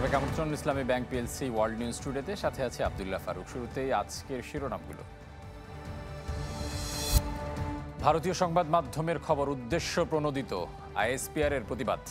সবাইকে আমন্ত্রণ ইসলামী bank PLC world news টুডেতে, সাথে আছে আব্দুল্লাহ ফারুক। শুরুতেই আজকের শিরোনামগুলো। ভারতীয় সংবাদ মাধ্যমের খবর উদ্দেশ্য প্রণোদিত, আইএসপিআর এর প্রতিবাদ।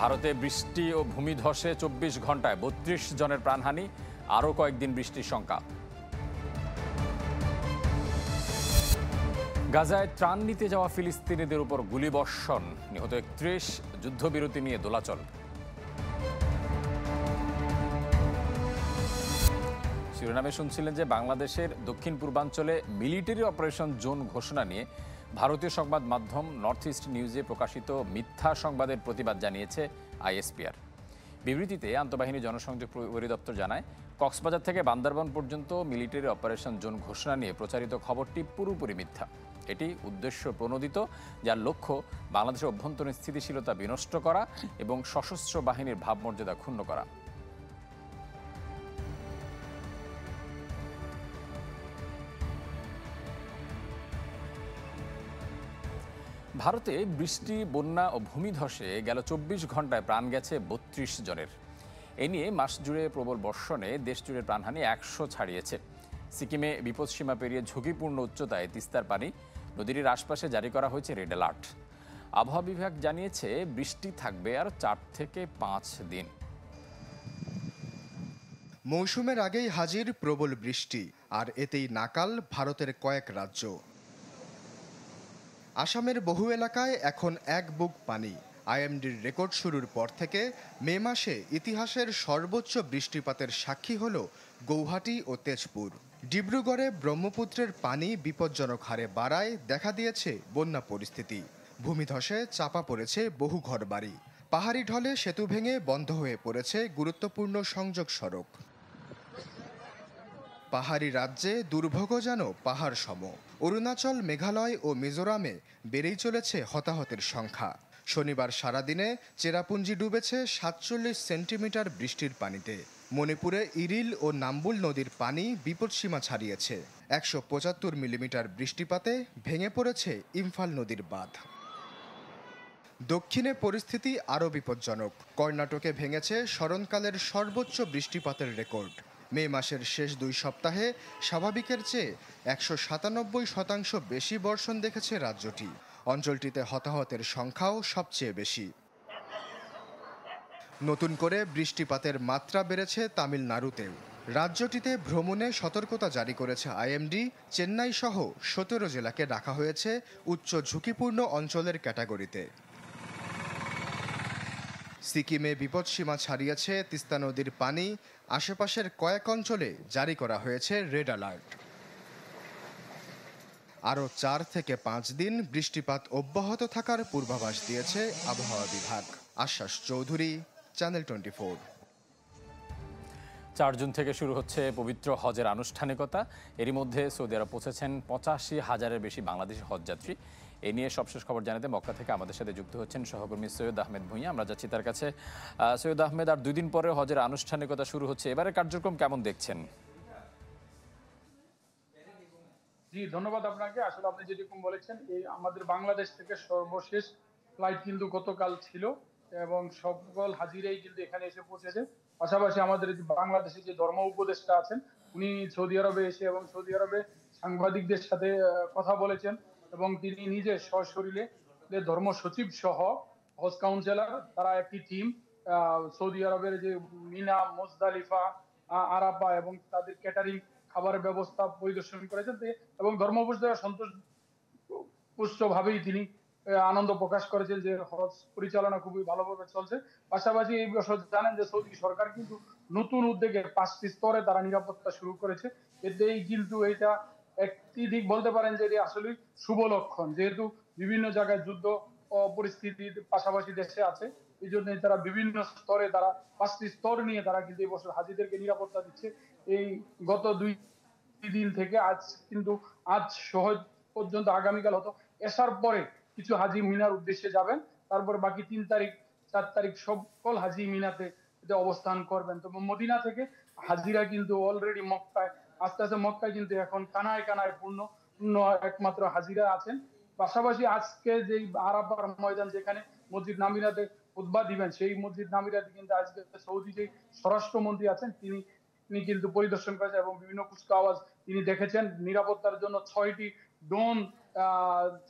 ভারতে বৃষ্টি ও ভূমিধসে ২৪ ঘন্টায় ৩২ জনের প্রাণহানি, আরও কয়েকদিন বৃষ্টির শঙ্কা। গাজায় ত্রাণ নিতে যাওয়া ফিলিস্তিনিদের উপর গুলিবর্ষণ, নিহত ৩১, যুদ্ধবিরতি নিয়ে দোলাচল। শিরোনামে শুনছিলেন যে বাংলাদেশের দক্ষিণ পূর্বাঞ্চলে মিলিটারি অপারেশন জোন ঘোষণা নিয়ে ভারতীয় সংবাদ মাধ্যম নর্থ ইস্ট নিউজে প্রকাশিত মিথ্যা সংবাদের প্রতিবাদ জানিয়েছে আইএসপিআর। বিবৃতিতে আন্তঃবাহিনী জনসংযোগ পরিদপ্তর জানায়, কক্সবাজার থেকে বান্দরবান পর্যন্ত মিলিটারি অপারেশন জোন ঘোষণা নিয়ে প্রচারিত খবরটি পুরোপুরি মিথ্যা। এটি উদ্দেশ্য প্রণোদিত, যার লক্ষ্য বাংলাদেশের অভ্যন্তরীণ স্থিতিশীলতা বিনষ্ট করা এবং সশস্ত্র বাহিনীর ভাবমর্যাদা ক্ষুণ্ণ করা। ভারতে বৃষ্টি, বন্যা ও ভূমিধসে গেল ২৪ ঘন্টায় প্রাণ গেছে ৩২ জনের। এ নিয়ে মাস জুড়ে প্রবল বর্ষণে দেশ জুড়ে প্রাণহানি ১০০ ছাড়িয়েছে। সিকিমে বিপদসীমা পেরিয়ে ঝুঁকিপূর্ণ উচ্চতায় তিস্তার পানি, নদীটির আশপাশে জারি করা হয়েছে রেড অ্যালার্ট। আবহাওয়া বিভাগ জানিয়েছে বৃষ্টি থাকবে আর ৪ থেকে ৫ দিন। মৌসুমের আগেই হাজির প্রবল বৃষ্টি, আর এতেই নাকাল ভারতের কয়েক রাজ্য। আসামের বহু এলাকায় এখন এক বুক পানি। আইএমডির রেকর্ড শুরুর পর থেকে মে মাসে ইতিহাসের সর্বোচ্চ বৃষ্টিপাতের সাক্ষী হল গৌহাটি ও তেজপুর। ডিব্রুগড়ে ব্রহ্মপুত্রের পানি বিপজ্জনক হারে বাড়ায় দেখা দিয়েছে বন্যা পরিস্থিতি। ভূমিধসে চাপা পড়েছে বহু ঘরবাড়ি। পাহাড়ি ঢলে সেতু ভেঙে বন্ধ হয়ে পড়েছে গুরুত্বপূর্ণ সংযোগ সড়ক। পাহাড়ি রাজ্যে দুর্ভোগ যেন পাহাড় সম। অরুণাচল, মেঘালয় ও মিজোরামে বেড়েই চলেছে হতাহতের সংখ্যা। শনিবার সারাদিনে চেরাপুঞ্জি ডুবেছে ৪৭ সেন্টিমিটার বৃষ্টির পানিতে। মণিপুরে ইরিল ও নাম্বুল নদীর পানি বিপদসীমা ছাড়িয়েছে। ১৭৫ মিলিমিটার বৃষ্টিপাতে ভেঙে পড়েছে ইম্ফল নদীর বাঁধ। দক্ষিণে পরিস্থিতি আরও বিপজ্জনক। কর্ণাটকে ভেঙেছে স্মরণকালের সর্বোচ্চ বৃষ্টিপাতের রেকর্ড। মে মাসের শেষ ২ সপ্তাহে স্বাভাবিকের চেয়ে ১৯৭% বেশি বর্ষণ দেখেছে রাজ্যটি। অঞ্চলটিতে হতাহতের সংখ্যাও সবচেয়ে বেশি। নতুন করে বৃষ্টিপাতের মাত্রা বেড়েছে তামিলনাড়ুতেও। রাজ্যটিতে ভ্রমণে সতর্কতা জারি করেছে আইএমডি। চেন্নাই সহ ১৭ জেলাকে রাখা হয়েছে উচ্চ ঝুঁকিপূর্ণ অঞ্চলের ক্যাটাগরিতে। সিকিমে বিপদসীমা ছাড়িয়েছে তিস্তা নদীর পানি। আশেপাশের কয়েক অঞ্চলে জারি করা হয়েছে রেড অ্যালার্ট। আরও ৪ থেকে ৫ দিন বৃষ্টিপাত অব্যাহত থাকার পূর্বাভাস দিয়েছে আবহাওয়া বিভাগ। আশ্বাস চৌধুরী, চ্যানেল 24। ৪ জুন থেকে শুরু হচ্ছে পবিত্র হজের আনুষ্ঠানিকতা। এরই মধ্যে সৌদি আরব পৌঁছেছেন ৮৫,০০০-এর বেশি বাংলাদেশি হজযাত্রী। এ নিয়ে সবশেষ খবর জানাতে মক্কা থেকে আমাদের সাথে যুক্ত হচ্ছেন সহকর্মী সৈয়দ আহমেদ ভূঁইয়া। আমরা যাচ্ছি তার কাছে। সৈয়দ আহমেদ, আর ২ দিন পরে হজের আনুষ্ঠানিকতা শুরু হচ্ছে, এবারে কার্যক্রম কেমন দেখছেন? জি, ধন্যবাদ আপনাকে। আসলে আপনি যেরকম বলেছেন, এই আমাদের বাংলাদেশ থেকে সর্বশেষ ফ্লাইট কিন্তু গতকাল ছিল এবং সকল হাজিরাই কিন্তু এখানে এসে পৌঁছেছে। পাশাপাশি আমাদের যে বাংলাদেশের যে ধর্ম উপদেষ্টা আছেন, উনি সৌদি আরবে এসে এবং সৌদি আরবে সাংবাদিকদের সাথে কথা বলেছেন এবং তিনি নিজে সশরীরে ধর্ম সচিব সহ হজ কাউন্সিলর, তারা একটি টিম সৌদি আরবের যে মিনা, মুজদালিফা, আরাফা এবং তাদের ক্যাটারিং খাবারের ব্যবস্থা পরিদর্শন করেছেন এবং ধর্ম উপদেষ্টা সন্তুষ্ট ভাবেই তিনি আনন্দ প্রকাশ করেছেন যে হজ পরিচালনা খুবই ভালোভাবে চলছে। পাশাপাশি এই বিষয়ে জানেন যে সৌদি সরকার কিন্তু নতুন উদ্যোগে ৫টি স্তরে তারা নিরাপত্তা শুরু করেছে। এতেই কিন্তু এটা একটি দিক বলতে পারেন যে এটি আসলে শুভ লক্ষণ, যেহেতু বিভিন্ন জায়গায় যুদ্ধ পরিস্থিতির পাশাপাশি দেশে আছে, এই জন্য তারা বিভিন্ন স্তরে তারা ৫টি স্তর নিয়ে তারা কিন্তু এই বছর হাজিদেরকে নিরাপত্তা দিচ্ছে। এই গত ২ দিন থেকে আজ সহজ পর্যন্ত, আগামীকাল হতো এসার পরে কিছু হাজি মিনার উদ্দেশ্যে যাবেন, তারপর বাকি ৩ তারিখ ৪ তারিখ সকল হাজি মিনাতে অবস্থান করবেন। তো মদিনা থেকে হাজিরা কিন্তু অলরেডি মক্কায় আস্তে আস্তে, মক্কায় কিন্তু এখন কানায় কানায় পূর্ণ একমাত্র হাজিরা আছেন। পাশাপাশি আজকে যেই আরাফার ময়দান যেখানে মসজিদ নামিরাতে খুতবা দিবেন, সেই মসজিদ নামিরাতে কিন্তু আজকে সৌদি যে স্বরাষ্ট্রমন্ত্রী আছেন তিনি কিন্তু পরিদর্শন করেছেন এবং বিভিন্ন কুচকাওয়াজ তিনি দেখেছেন। নিরাপত্তার জন্য 6টি ড্রোন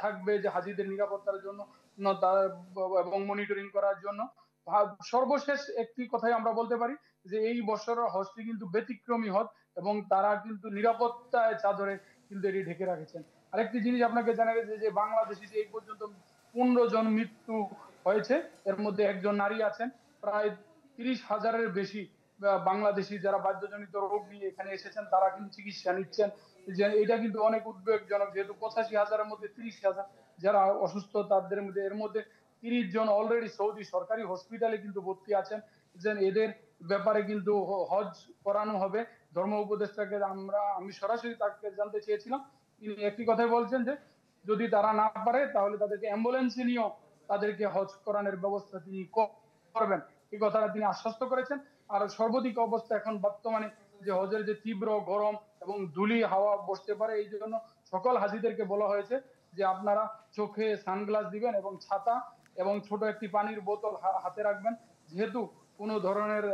থাকবে যে হাজিদের নিরাপত্তার জন্য এবং মনিটরিং করার জন্য। সর্বশেষ একটি কথাই আমরা বলতে পারি যে এই বছরের হজটি কিন্তু ব্যতিক্রমী হজ এবং তারা কিন্তু নিরাপত্তায় চাদরে কিন্তু এটি ঢেকে রাখেছেন। আরেকটি জিনিস আপনাকে জানা গেছে যে বাংলাদেশে যে এই পর্যন্ত 15 জন মৃত্যু হয়েছে, এর মধ্যে একজন নারী আছেন। প্রায় 30,000-এর বেশি বাংলাদেশি যারা বাদ্যজনিত রোগ নিয়ে এখানে এসেছেন তারা কিন্তু চিকিৎসা নিচ্ছেন। যে এটা কিন্তু অনেক উদ্বেগজনক, যেহেতু 85,000-এর মধ্যে 30,000 যারা অসুস্থ, তাদের মধ্যে এর মধ্যে 30 জন অলরেডি সৌদি সরকারি হসপিটালে কিন্তু ভর্তি আছেন। যে এদের ব্যাপারে কিন্তু হজ করানো হবে। ধর্ম উপদেষ্টাকে আমি সরাসরি তাকে জানতে চেয়েছিলাম, তিনি একটি কথাই বলছেন যে যদি তারা না পারে তাহলে তাদেরকে অ্যাম্বুলেন্সে নিয়েও তাদেরকে হজ করানোর ব্যবস্থা তিনি করবেন, এই কথাটা তিনি আশ্বস্ত করেছেন। আর সর্বাধিক অবস্থা এখন বর্তমানে যে হজের যে তীব্র গরম এবং ধুলি হাওয়া বসতে পারে, এই জন্য সকল হাজিদেরকে বলা হয়েছে যে আপনারা চোখে সানগ্লাস দিবেন এবং ছাতা এবং ছোট একটি পানির বোতল হাতে রাখবেন। যেহেতু কোনো ধরনের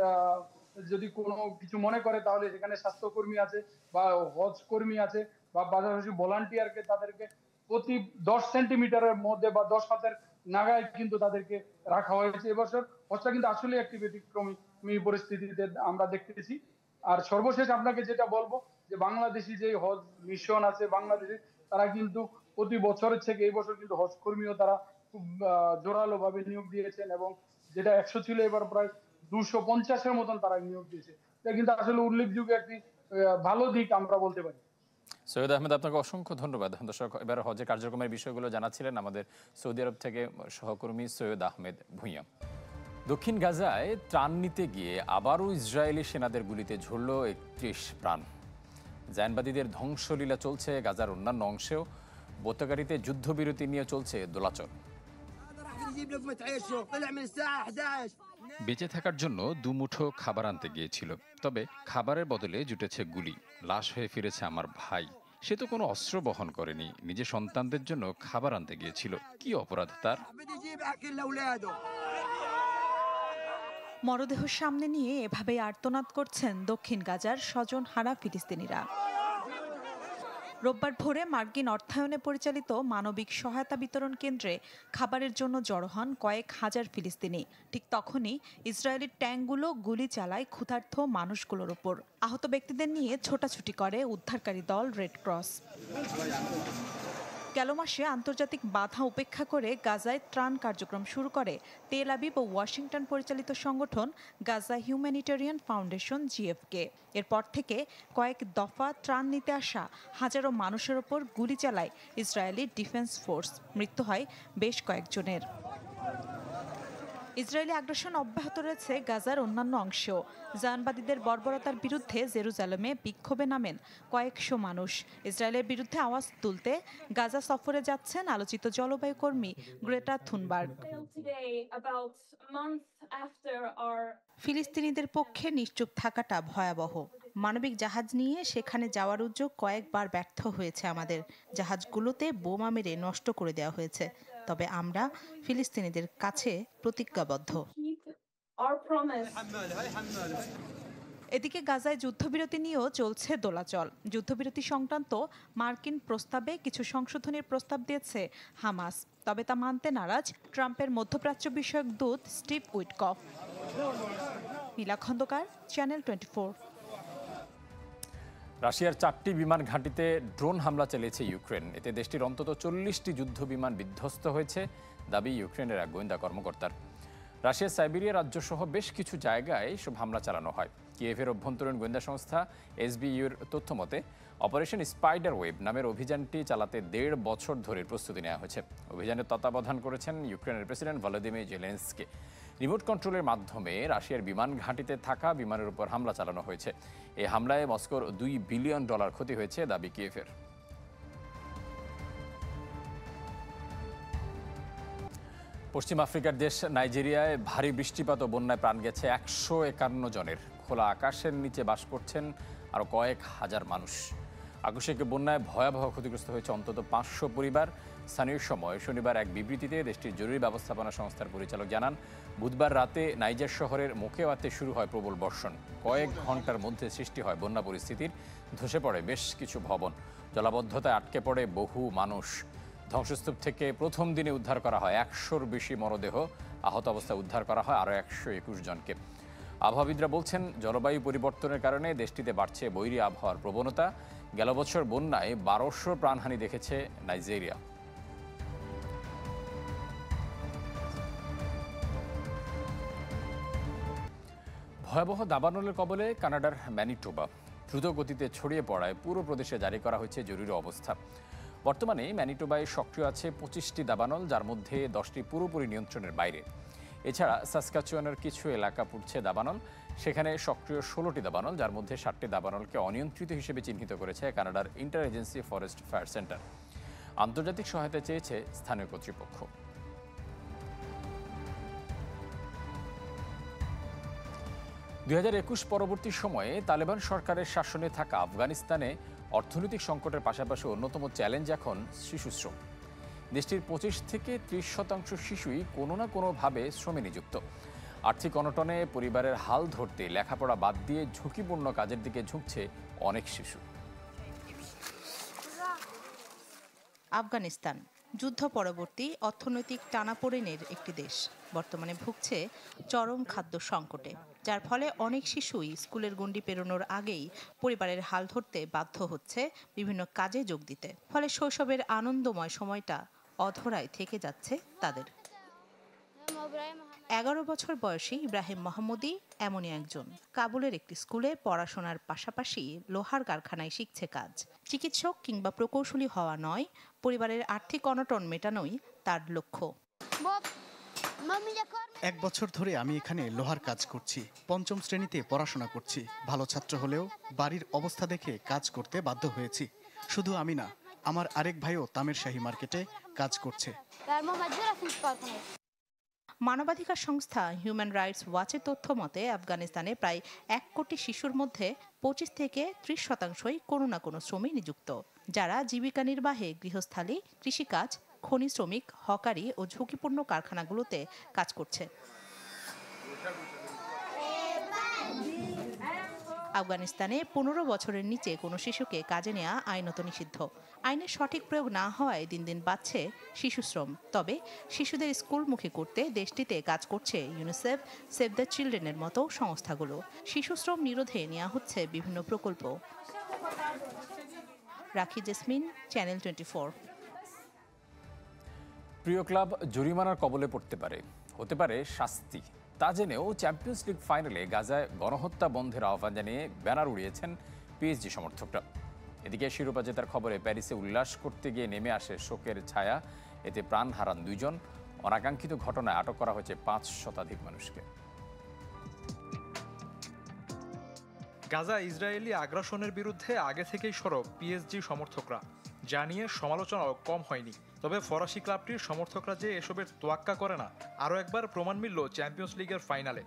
যদি কোনো কিছু মনে করে তাহলে সেখানে স্বাস্থ্যকর্মী আছে বা হজ কর্মী আছে বা পাশাপাশি ভলান্টিয়ারকে তাদেরকে প্রতি 10 সেন্টিমিটারের মধ্যে বা 10 হাতের নাগায় কিন্তু তাদেরকে রাখা হয়েছে। এবছর হজটা কিন্তু আসলে একটি ব্যতিক্রমী পরিস্থিতিতে আমরা দেখতেছি। আর সর্বশেষ আপনাকে যেটা বলবো যে বাংলাদেশি যে হজ মিশন আছে বাংলাদেশে, তারা কিন্তু প্রতি বছরের থেকে এই বছর কিন্তু হজ কর্মীও তারা খুব জোরালো ভাবে নিয়োগ দিয়েছেন এবং যেটা 100 ছিল এবার প্রায় 250-এর মতন তারা নিয়োগ দিয়েছে। এটা কিন্তু আসলে উল্লেখযোগ্য একটি ভালো দিক আমরা বলতে পারি। সৈয়দ আহমেদ, আপনাকে অসংখ্য ধন্যবাদ। দর্শক, এবার হজের কার্যক্রমের বিষয়গুলো জানাচ্ছিলেন আমাদের সৌদি আরব থেকে সহকর্মী সৈয়দ আহমেদ ভুঁইয়া। দক্ষিণ গাজায় ত্রাণ নিতে গিয়ে আবারও ইসরায়েলি সেনাদের গুলিতে ঝরল 31 প্রাণ। জায়নবাদীদের ধ্বংসলীলা চলছে গাজার অন্যান্য অংশেও। বোতাগাড়িতে যুদ্ধবিরতি নিয়ে চলছে দোলাচল। বেঁচে থাকার জন্য দুমুঠো খাবার আনতে গিয়েছিল, তবে খাবারের বদলে জুটেছে গুলি। লাশ হয়ে ফিরেছে আমার ভাই। সে তো কোনো অস্ত্র বহন করেনি, নিজে সন্তানদের জন্য খাবার আনতে গিয়েছিল। কি অপরাধ তার? মরদেহ সামনে নিয়ে এভাবেই আর্তনাদ করছেন দক্ষিণ গাজার স্বজনহারা ফিলিস্তিনিরা। রোববার ভোরে মার্কিন অর্থায়নে পরিচালিত মানবিক সহায়তা বিতরণ কেন্দ্রে খাবারের জন্য জড়ো হন কয়েক হাজার ফিলিস্তিনি। ঠিক তখনই ইসরায়েলি ট্যাঙ্কগুলো গুলি চালায় ক্ষুধার্ত মানুষগুলোর উপর। আহত ব্যক্তিদের নিয়ে ছোটাছুটি করে উদ্ধারকারী দল রেড ক্রস। গেল মাসে আন্তর্জাতিক বাধা উপেক্ষা করে গাজায় ত্রাণ কার্যক্রম শুরু করে তেল আবিব ও ওয়াশিংটন পরিচালিত সংগঠন গাজা হিউম্যানিটেরিয়ান ফাউন্ডেশন জিএফকে। এরপর থেকে কয়েক দফা ত্রাণ নিতে আসা হাজারো মানুষের ওপর গুলি চালায় ইসরায়েলি ডিফেন্স ফোর্স। মৃত্যু হয় বেশ কয়েকজনের। ইসরায়েলি আগ্রাসন অব্যাহত রয়েছে গাজার অন্যান্য অংশেও। জায়নবাদীদের বর্বরতার বিরুদ্ধে জেরুজালেমে বিক্ষোভে নামেন কয়েকশো মানুষ। ইসরায়েলের বিরুদ্ধে আওয়াজ তুলতে গাজা সফরে যাচ্ছেন আলোচিত জলবায়ু কর্মী গ্রেটা থুনবার্গ। ফিলিস্তিনিদের পক্ষে নিশ্চুপ থাকাটা ভয়াবহ। মানবিক জাহাজ নিয়ে সেখানে যাওয়ার উদ্যোগ কয়েকবার ব্যর্থ হয়েছে আমাদের। জাহাজগুলোতে বোমা মেরে নষ্ট করে দেওয়া হয়েছে। তবে আমরা ফিলিস্তিনিদের কাছে প্রতিজ্ঞাবদ্ধ। এদিকে গাজায় যুদ্ধবিরতি নিয়েও চলছে দোলাচল। যুদ্ধবিরতি সংক্রান্ত মার্কিন প্রস্তাবে কিছু সংশোধনের প্রস্তাব দিয়েছে হামাস, তবে তা মানতে নারাজ ট্রাম্পের মধ্যপ্রাচ্য বিষয়ক দূত স্টিভ উইটকফ। নীলা খন্দকার, চ্যানেল 24। রাশিয়ার 4টি বিমান ঘাঁটিতে ড্রোন হামলা চালিয়েছে ইউক্রেন। এতে দেশটির অন্তত 40টি যুদ্ধ বিমান বিধ্বস্ত হয়েছে, দাবি ইউক্রেনের এক গোয়েন্দা কর্মকর্তার। রাশিয়ার সাইবেরিয়া রাজ্যসহ বেশ কিছু জায়গায় সব হামলা চালানো হয়। কিয়েভের অভ্যন্তরীণ গোয়েন্দা সংস্থা এসবিইউর তথ্য মতে অপারেশন স্পাইডার ওয়েব নামের অভিযানটি চালাতে 1.5 বছর ধরে প্রস্তুতি নেওয়া হয়েছে। অভিযানের তত্ত্বাবধান করেছেন ইউক্রেনের প্রেসিডেন্ট ভলোদিমির জেলেনস্কি। রিমোট কন্ট্রোলের মাধ্যমে রাশিয়ার বিমান ঘাঁটিতে থাকা বিমানের উপর হামলা চালানো হয়েছে। এই হামলায় মস্কোর $2 বিলিয়ন ক্ষতি হয়েছে, দাবি কিয়েভের। পশ্চিম আফ্রিকার দেশ নাইজেরিয়ায় ভারী বৃষ্টিপাত ও বন্যায় প্রাণ গেছে 151 জনের। খোলা আকাশের নিচে বাস করছেন আরও কয়েক হাজার মানুষ। আকস্মিক বন্যায় ভয়াবহ ক্ষতিগ্রস্ত হয়েছে অন্তত 500 পরিবার। স্থানীয় সময় শনিবার এক বিবৃতিতে দেশটির জরুরি ব্যবস্থাপনা সংস্থার পরিচালক জানান, বুধবার রাতে নাইজার শহরের মোকেওয়াতে শুরু হয় প্রবল বর্ষণ। কয়েক ঘন্টার মধ্যে সৃষ্টি হয় বন্যা পরিস্থিতির। ধসে পড়ে বেশ কিছু ভবন, জলাবদ্ধতায় আটকে পড়ে বহু মানুষ। ধ্বংসস্তূপ থেকে প্রথম দিনে উদ্ধার করা হয় 100-র বেশি মরদেহ। আহত অবস্থায় উদ্ধার করা হয় আরও 121 জনকে। আবহাওয়াবিদরা বলছেন, জলবায়ু পরিবর্তনের কারণে দেশটিতে বাড়ছে বৈরী আবহাওয়ার প্রবণতা। গেল বছর বন্যায় 1200 প্রাণহানি দেখেছে নাইজেরিয়া। ভয়াবহ দাবানলের কবলে কানাডার ম্যানিটোবা। দ্রুত গতিতে ছড়িয়ে পড়ায় পুরো প্রদেশে জারি করা হয়েছে জরুরি অবস্থা। বর্তমানে ম্যানিটোবায় সক্রিয় আছে 25টি দাবানল, যার মধ্যে 10টি পুরোপুরি নিয়ন্ত্রণের বাইরে। এছাড়া সাসকাচুয়ানের কিছু এলাকা পড়ছে দাবানল, সেখানে সক্রিয় 16টি দাবানল, যার মধ্যে 7টি দাবানলকে অনিয়ন্ত্রিত হিসেবে চিহ্নিত করেছে কানাডার inter agency forest fire centre. আন্তর্জাতিক সহায়তা চেয়েছে স্থানীয় কর্তৃপক্ষ। 2021 পরবর্তী সময়ে তালেবান সরকারের শাসনে থাকা আফগানিস্তানে অর্থনৈতিক সংকটের পাশাপাশি অন্যতম চ্যালেঞ্জ এখন শিশুশ্রম। দেশটির 25 থেকে 30% শিশুই কোনো না কোনোভাবে শ্রমে নিযুক্ত। আর্থিক অনটনে পরিবারের হাল ধরতে লেখাপড়া বাদ দিয়ে ঝুঁকিপূর্ণ কাজের দিকে ঝুঁকছে অনেক শিশু। আফগানিস্তান যুদ্ধ পরবর্তী অর্থনৈতিক টানাপোড়েনের একটি দেশ, বর্তমানে ভুগছে চরম খাদ্য সংকটে, যার ফলে অনেক শিশুই স্কুলের গণ্ডি পেরোনোর আগেই পরিবারের হাল ধরতে বাধ্য হচ্ছে বিভিন্ন কাজে যোগ দিতে। ফলে শৈশবের আনন্দময় সময়টা অধরায় থেকে যাচ্ছে তাদের। 11 বছর বয়সী ইব্রাহিম মাহমুদি এমনই একজন। কাবুলের একটি স্কুলে পড়াশোনার পাশাপাশি লোহার কারখানায় শিখছে কাজ। চিকিৎসক কিংবা প্রকৌশলী হওয়া নয়, পরিবারের আর্থিক অনটন মেটানোই তার লক্ষ্য। 1 বছর ধরে আমি এখানে লোহার কাজ করছি। 5ম শ্রেণীতে পড়াশোনা করছি। ভালো ছাত্র হলেও বাড়ির অবস্থা দেখে কাজ করতে বাধ্য হয়েছি। শুধু আমি না, আমার আরেক ভাইও তামের শাহী মার্কেটে কাজ করছে। মানবাধিকার সংস্থা হিউম্যান রাইটস ওয়াচের তথ্য মতে আফগানিস্তানে প্রায় 1 কোটি শিশুর মধ্যে 25 থেকে 30% কোনো না কোনো শ্রমে নিযুক্ত, যারা জীবিকা নির্বাহে গৃহস্থালী, কৃষিকাজ, খনি শ্রমিক, হকারি ও ঝুঁকিপূর্ণ কারখানাগুলোতে কাজ করছে। আফগানিস্তানে 15 বছরের নিচে কোনো শিশুকে কাজে নেওয়া আইনত নিষিদ্ধ। আইনের সঠিক প্রয়োগ না হওয়ায় দিন দিন বাড়ছে শিশুশ্রম। তবে শিশুদের স্কুলমুখী করতে দেশটিতে কাজ করছে ইউনিসেফ, সেভ দ্য চিলড্রেনের মতো সংস্থাগুলো। শিশুশ্রম নিরোধে নেওয়া হচ্ছে বিভিন্ন প্রকল্প। রাখি জেসমিন, চ্যানেল 24। প্রিয় ক্লাব জরিমানার কবলে পড়তে পারে, হতে পারে শাস্তি। তা জেনেও চ্যাম্পিয়ন্স লিগ ফাইনালে গাজায় গণহত্যা বন্ধের আহ্বান জানিয়ে ব্যানার উড়িয়েছেন পিএসজি সমর্থকরা। এদিকে শিরোপা জেতার খবরে প্যারিসে উল্লাস করতে গিয়ে নেমে আসে শোকের ছায়া। এতে প্রাণ হারান 2 জন। অনাকাঙ্ক্ষিত ঘটনায় আটক করা হয়েছে 5 শতাধিক মানুষকে। গাজা ইসরায়েলি আগ্রাসনের বিরুদ্ধে আগে থেকেই সরব পিএসজি সমর্থকরা, যা নিয়ে সমালোচনাও কম হয়নি। তবে ফরাসি ক্লাবটির সমর্থকরা যে এসবের তোয়াক্কা করে না, আরও একবার প্রমাণ মিলল চ্যাম্পিয়ন্স লিগের ফাইনালে,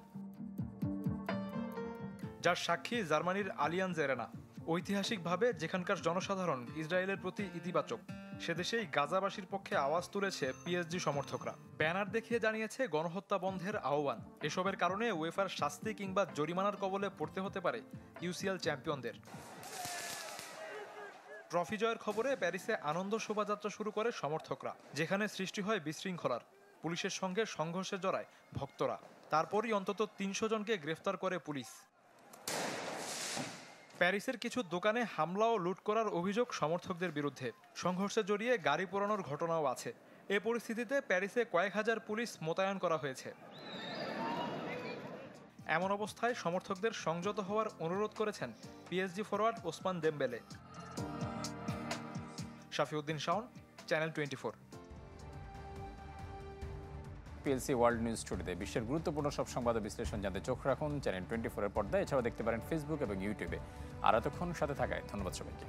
যার সাক্ষী জার্মানির আলিয়াঞ্জ এরেনা। ঐতিহাসিকভাবে যেখানকার জনসাধারণ ইসরায়েলের প্রতি ইতিবাচক, সেদেশেই গাজাবাসীর পক্ষে আওয়াজ তুলেছে পিএসজি সমর্থকরা। ব্যানার দেখিয়ে জানিয়েছে গণহত্যা বন্ধের আহ্বান। এসবের কারণে উয়েফার শাস্তি কিংবা জরিমানার কবলে পড়তে হতে পারে ইউসিএল চ্যাম্পিয়নদের। ট্রফি জয়ের খবরে প্যারিসে আনন্দ শোভাযাত্রা শুরু করে সমর্থকরা, যেখানে সৃষ্টি হয় বিশৃঙ্খলার। পুলিশের সঙ্গে সংঘর্ষে জড়ায় ভক্তরা। তারপরই অন্তত 300 জনকে গ্রেফতার করে পুলিশ। প্যারিসের কিছু দোকানে হামলা ও লুট করার অভিযোগ সমর্থকদের বিরুদ্ধে। সংঘর্ষে জড়িয়ে গাড়ি পোড়ানোর ঘটনাও আছে। এ পরিস্থিতিতে প্যারিসে কয়েক হাজার পুলিশ মোতায়েন করা হয়েছে। এমন অবস্থায় সমর্থকদের সংযত হওয়ার অনুরোধ করেছেন PSG forward Ousmane Dembele. Shafiuddin Shaon, channel 24। PLC world news স্টুডিওতে বিশ্বের গুরুত্বপূর্ণ সব সংবাদ বিশ্লেষণ জানতে চোখ রাখুন চ্যানেল 24 এর পর্দায়। এছাড়াও দেখতে পারেন ফেসবুক এবং ইউটিউবে। আর এতক্ষণ সাথে থাকায় ধন্যবাদ সবাইকে।